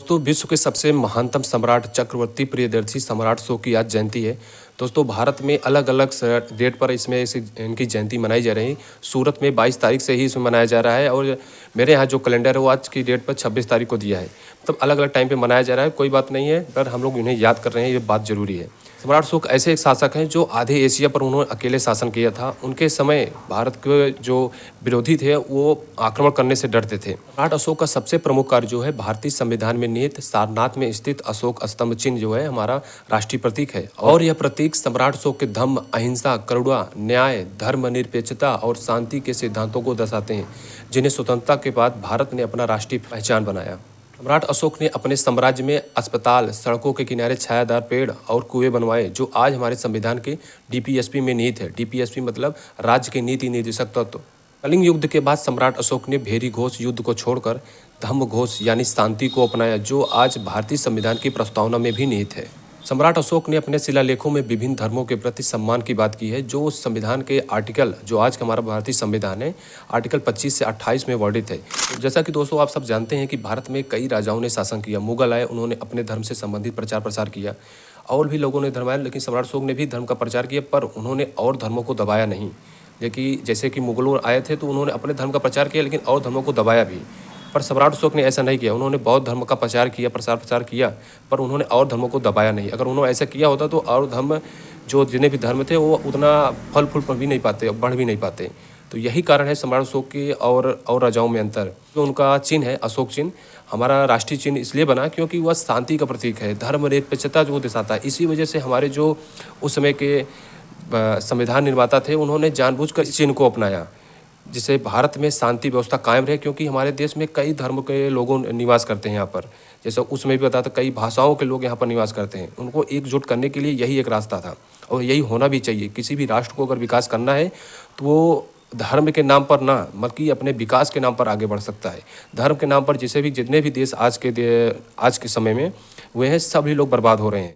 दोस्तों विश्व के सबसे महानतम सम्राट चक्रवर्ती प्रियदर्शी सम्राट अशोक की आज जयंती है। दोस्तों भारत में अलग अलग डेट पर इसमें इनकी जयंती मनाई जा रही है। सूरत में 22 तारीख से ही इसमें मनाया जा रहा है और मेरे यहाँ जो कैलेंडर है वो आज की डेट पर 26 तारीख को दिया है। मतलब अलग अलग टाइम पे मनाया जा रहा है, कोई बात नहीं है, पर हम लोग इन्हें याद कर रहे हैं, ये बात जरूरी है। सम्राट अशोक ऐसे एक शासक हैं जो आधे एशिया पर उन्होंने अकेले शासन किया था। उनके समय भारत के जो विरोधी थे वो आक्रमण करने से डरते थे। सम्राट अशोक का सबसे प्रमुख कार्य जो है भारतीय संविधान में निहित सारनाथ में स्थित अशोक स्तंभ चिन्ह जो है हमारा राष्ट्रीय प्रतीक है और यह प्रतीक सम्राट अशोक के धम्म, अहिंसा, करुणा, न्याय, धर्मनिरपेक्षता और शांति के सिद्धांतों को दर्शाते हैं, जिन्हें स्वतंत्रता के बाद भारत ने अपना राष्ट्रीय पहचान बनाया। सम्राट अशोक ने अपने साम्राज्य में अस्पताल, सड़कों के किनारे छायादार पेड़ और कुएं बनवाए, जो आज हमारे संविधान के डीपीएसपी में निहित है। डीपीएसपी मतलब राज्य के नीति निर्देशक तत्व। कलिंग युद्ध के बाद सम्राट अशोक ने भेरी घोष युद्ध को छोड़कर धम्म घोष यानी शांति को अपनाया, जो आज भारतीय संविधान की प्रस्तावना में भी निहित है। सम्राट अशोक ने अपने शिलालेखों में विभिन्न धर्मों के प्रति सम्मान की बात की है, जो उस संविधान के आर्टिकल, जो आज का हमारा भारतीय संविधान है, आर्टिकल 25 से 28 में वर्णित है। तो जैसा कि दोस्तों आप सब जानते हैं कि भारत में कई राजाओं ने शासन किया। मुगल आए, उन्होंने अपने धर्म से संबंधित प्रचार प्रसार किया, और भी लोगों ने धर्म आया, लेकिन सम्राट अशोक ने भी धर्म का प्रचार किया, पर उन्होंने और धर्मों को दबाया नहीं। लेकिन जैसे कि मुगलों आए थे तो उन्होंने अपने धर्म का प्रचार किया, लेकिन और धर्मों को दबाया भी। पर सम्राट अशोक ने ऐसा नहीं किया। उन्होंने बौद्ध धर्म का प्रचार किया, प्रसार किया, पर उन्होंने और धर्मों को दबाया नहीं। अगर उन्होंने ऐसा किया होता तो और धर्म, जो जितने भी धर्म थे, वो उतना फल फूल भी नहीं पाते, बढ़ भी नहीं पाते। तो यही कारण है सम्राट अशोक के और राजाओं में अंतर। जो उनका चिन्ह है अशोक चिन्ह, हमारा राष्ट्रीय चिन्ह इसलिए बना क्योंकि वह शांति का प्रतीक है, धर्मनिरपेक्षता जो दर्शाता है। इसी वजह से हमारे जो उस समय के संविधान निर्माता थे, उन्होंने जानबूझकर इस चिन्ह को अपनाया, जिससे भारत में शांति व्यवस्था कायम रहे। क्योंकि हमारे देश में कई धर्म के लोगों निवास करते हैं यहाँ पर, जैसे उसमें भी बताया था, कई भाषाओं के लोग यहाँ पर निवास करते हैं। उनको एकजुट करने के लिए यही एक रास्ता था, और यही होना भी चाहिए। किसी भी राष्ट्र को अगर विकास करना है तो वो धर्म के नाम पर ना, बल्कि अपने विकास के नाम पर आगे बढ़ सकता है। धर्म के नाम पर जितने भी देश आज के समय में हुए हैं, सभी लोग बर्बाद हो रहे हैं।